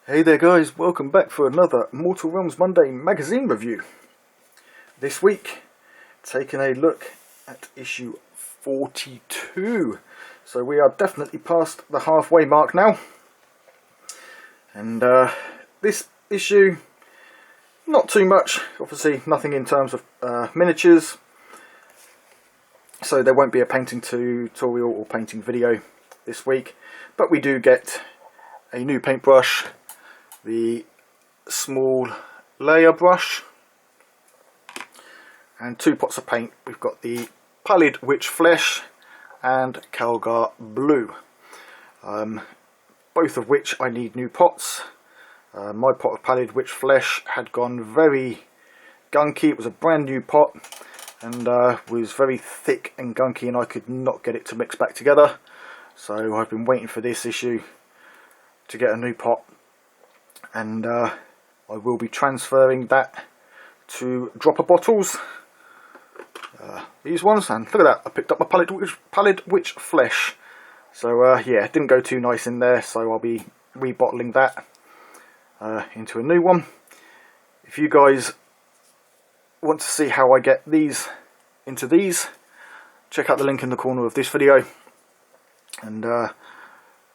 Hey there guys, welcome back for another Mortal Realms Monday magazine review. This week, taking a look at issue 42. So we are definitely past the halfway mark now. And this issue, not too much, obviously nothing in terms of miniatures. So there won't be a painting tutorial or painting video this week. But we do get a new paintbrush, the small layer brush, and two pots of paint. We've got the Pallid Witch Flesh and Calgar Blue, both of which I need new pots. My pot of Pallid Witch Flesh had gone very gunky. It was a brand new pot and was very thick and gunky, and I could not get it to mix back together. So I've been waiting for this issue to get a new pot, and I will be transferring that to dropper bottles, these ones. And look at that, I picked up my Pallid Witch Flesh. So yeah, it didn't go too nice in there, so I'll be rebottling that into a new one. If you guys want to see how I get these into these, check out the link in the corner of this video, and you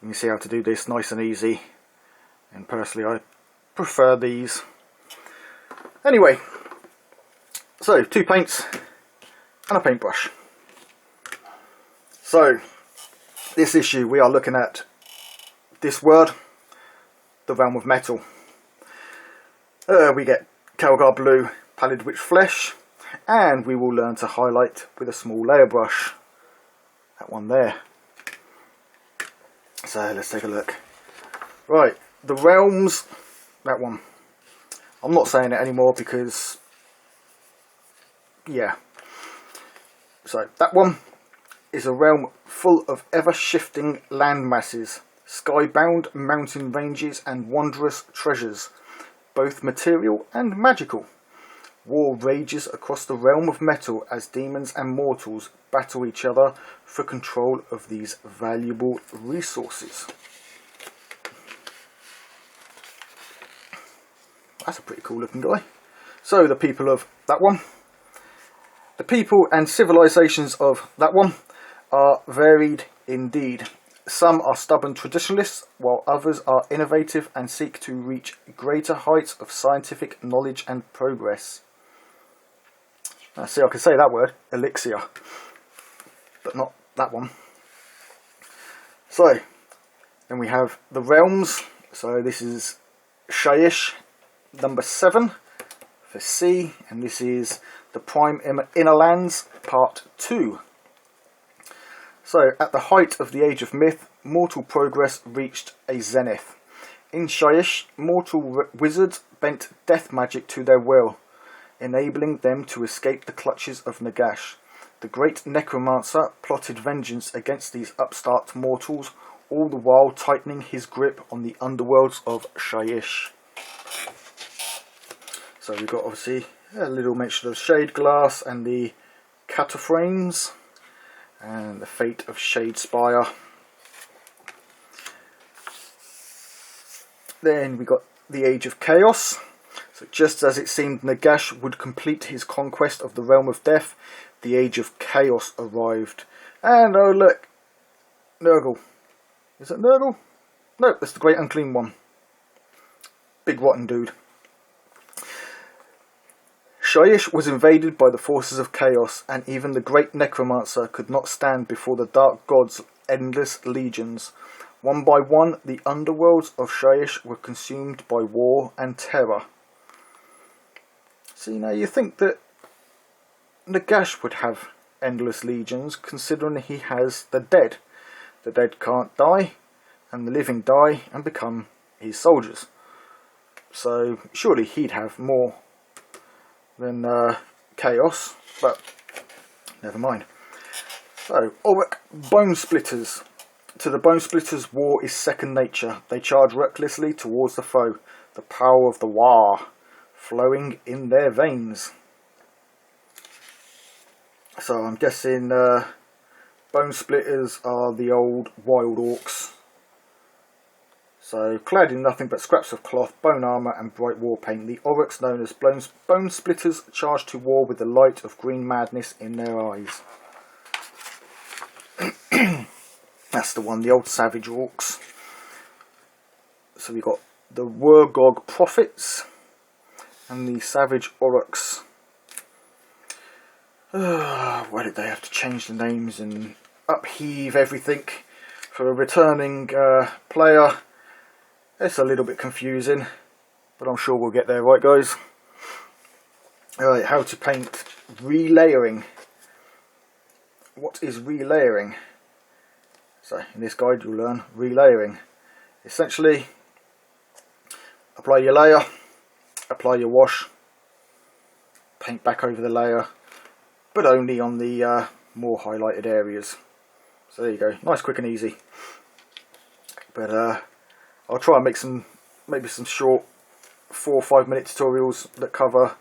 can see how to do this nice and easy. And personally, I prefer these. Anyway, so 2 paints and a paintbrush. So this issue, we are looking at this word, the realm of metal. We get Calgar Blue, Pallid Witch Flesh, and we will learn to highlight with a small layer brush. That one there. So let's take a look. Right. The realms, that one. I'm not saying it anymore because, yeah. So that one is a realm full of ever-shifting land masses, skybound mountain ranges and wondrous treasures, both material and magical. War rages across the realm of metal as demons and mortals battle each other for control of these valuable resources. That's a pretty cool looking guy. So the people of that one, the people and civilizations of that one are varied indeed. Some are stubborn traditionalists, while others are innovative and seek to reach greater heights of scientific knowledge and progress. See, I can say that word, elixir, but not that one. So then we have the realms. So this is Shyish number 7 for C, and this is the Prime Inner Lands Part 2. So at the height of the Age of Myth, mortal progress reached a zenith. In Shyish, mortal wizards bent death magic to their will, enabling them to escape the clutches of Nagash. The great necromancer plotted vengeance against these upstart mortals, all the while tightening his grip on the underworlds of Shyish. So we've got obviously a little mention of Shade Glass and the Cataphragms and the fate of Shadespire. Then we got the Age of Chaos. So just as it seemed Nagash would complete his conquest of the realm of death, the Age of Chaos arrived. And oh look, Nurgle. Is it Nurgle? No, that's the Great Unclean One. Big rotten dude. Shyish was invaded by the forces of chaos, and even the great necromancer could not stand before the dark god's endless legions. One by one, the underworlds of Shyish were consumed by war and terror. See, now you think that Nagash would have endless legions, considering he has the dead. The dead can't die, and the living die and become his soldiers. So surely he'd have more than Chaos, but never mind. So, Ulrich Bone Splitters. To the Bone Splitters, war is second nature. They charge recklessly towards the foe, the power of the War flowing in their veins. So I'm guessing Bone Splitters are the old wild orcs. So, clad in nothing but scraps of cloth, bone armour and bright war paint, the Aurochs, known as Bone Splitters, charge to war with the light of green madness in their eyes. That's the one, the old savage orcs. So we've got the Wurgog Prophets and the Savage Aurochs. Why did they have to change the names and upheave everything for a returning player? It's a little bit confusing, but I'm sure we'll get there, right guys? Alright, how to paint relayering. What is relayering? So in this guide you'll learn relayering. Essentially, apply your layer, apply your wash, paint back over the layer, but only on the more highlighted areas. So there you go, nice, quick and easy. But I'll try and make maybe some short 4 or 5 minute tutorials that cover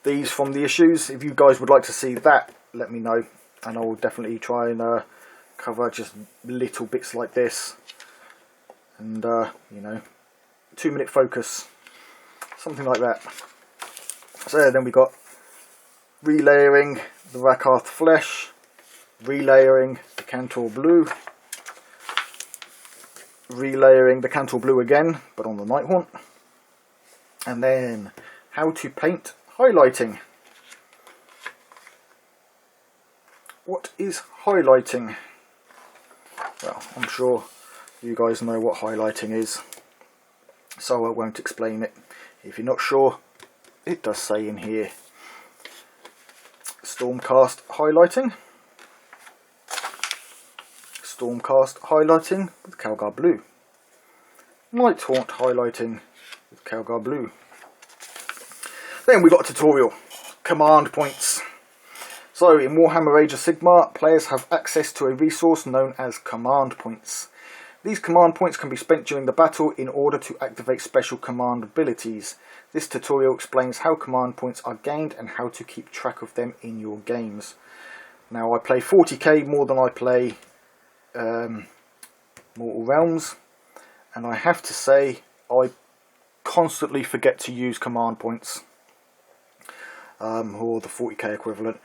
these from the issues. If you guys would like to see that, let me know, and I will definitely try and cover just little bits like this, and you know, 2 minute focus, something like that. So then we got relayering the Rakarth Flesh, relayering the Cantor Blue, relayering the Cantor Blue again, but on the Nighthaunt, and then how to paint highlighting. What is highlighting? Well, I'm sure you guys know what highlighting is, so I won't explain it. If you're not sure, it does say in here. Stormcast highlighting. Stormcast highlighting with Calgar Blue. Nighthaunt highlighting with Calgar Blue. Then we got a tutorial. Command points. So in Warhammer Age of Sigmar, players have access to a resource known as command points. These command points can be spent during the battle in order to activate special command abilities. This tutorial explains how command points are gained and how to keep track of them in your games. Now, I play 40k more than I play Mortal Realms, and I have to say I constantly forget to use command points, or the 40k equivalent.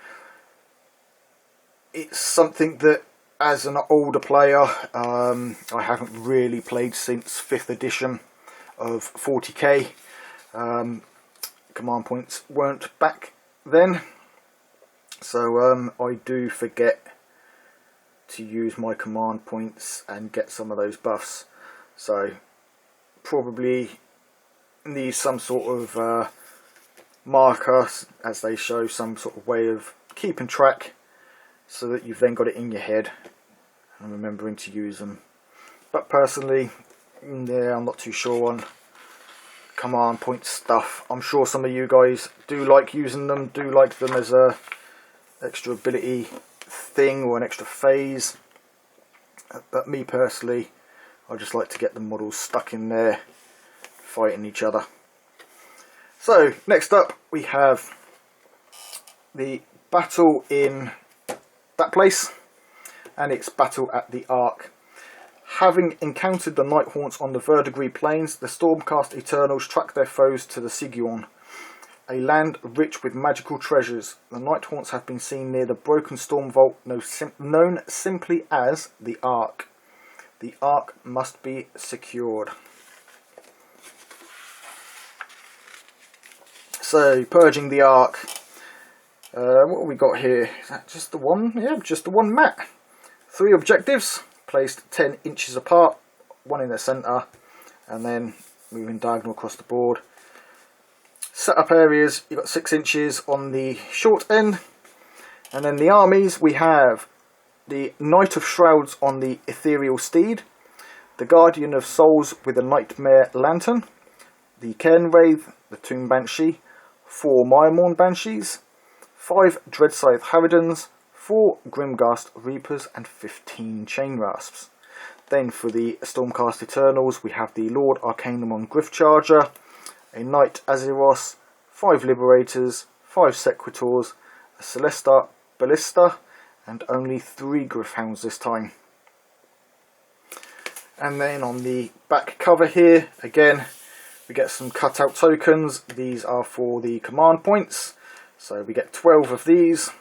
It's something that, as an older player, I haven't really played since 5th edition of 40k. Command points weren't back then, so I do forget to use my command points and get some of those buffs. So probably need some sort of marker, as they show some sort of way of keeping track, so that you've then got it in your head and remembering to use them. But personally, yeah, I'm not too sure on command point stuff. I'm sure some of you guys do like using them, do like them as a extra ability thing or an extra phase. But me personally, I just like to get the models stuck in there fighting each other. So next up we have the battle in that place, and it's battle at the Ark. Having encountered the Nighthaunts on the Verdigris Plains, the Stormcast Eternals track their foes to the Sigurn, a land rich with magical treasures. The Nighthaunts have been seen near the broken storm vault known simply as the Ark. The Ark must be secured. So, purging the Ark. What have we got here? Is that just the one? Yeah, just the one map. 3 objectives, placed 10 inches apart, 1 in the centre, and then moving diagonal across the board. Setup areas, you've got 6 inches on the short end. And then the armies, we have the Knight of Shrouds on the Ethereal Steed, the Guardian of Souls with a Nightmare Lantern, the Cairn Wraith, the Tomb Banshee, 4 Miremorn Banshees, 5 Dreadscythe Harridans, 4 Grimghast Reapers, and 15 Chain Rasps. Then for the Stormcast Eternals, we have the Lord Arcanumon Gryphcharger, a Knight Azeros, 5 Liberators, 5 Sequitors, a Celesta Ballista, and only 3 Gryphounds this time. And then on the back cover here, again, we get some cutout tokens. These are for the command points. So we get 12 of these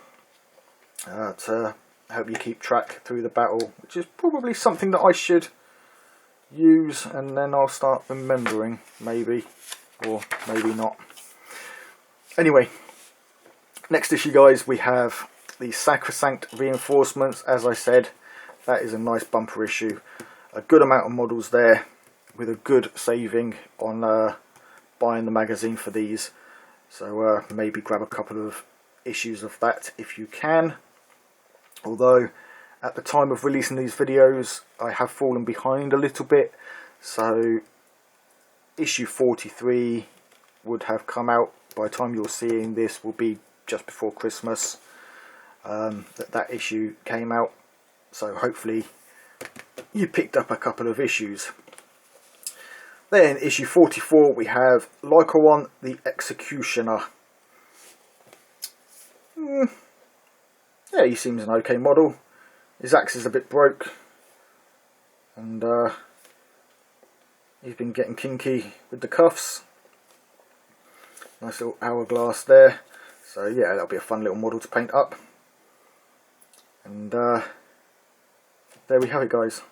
to help you keep track through the battle, which is probably something that I should use, and then I'll start remembering, maybe, or maybe not. Anyway, next issue, guys, we have the Sacrosanct Reinforcements. As I said, that is a nice bumper issue. A good amount of models there, with a good saving on buying the magazine for these. So maybe grab a couple of issues of that if you can. Although at the time of releasing these videos I have fallen behind a little bit, so issue 43 would have come out by the time you're seeing this, will be just before Christmas that issue came out. So hopefully you picked up a couple of issues. Then issue 44 we have Lycaon the Executioner. Yeah, he seems an okay model. His axe is a bit broke, and he's been getting kinky with the cuffs. Nice little hourglass there. So yeah, that'll be a fun little model to paint up. And there we have it, guys.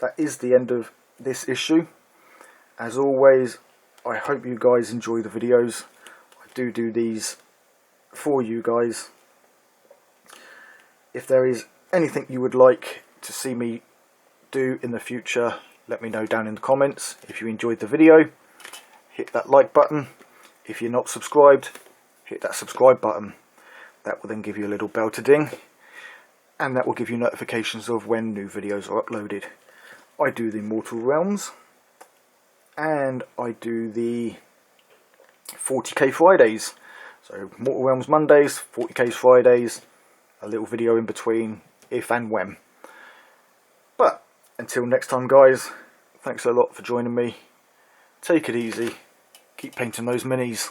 That is the end of this issue. As always, I hope you guys enjoy the videos. I do these for you guys. If there is anything you would like to see me do in the future, let me know down in the comments. If you enjoyed the video, hit that like button. If you're not subscribed, hit that subscribe button. That will then give you a little bell to ding, and that will give you notifications of when new videos are uploaded. I do the Mortal Realms, and I do the 40k Fridays. So Mortal Realms Mondays, 40k Fridays, a little video in between if and when. But until next time, guys, thanks a lot for joining me. Take it easy, keep painting those minis.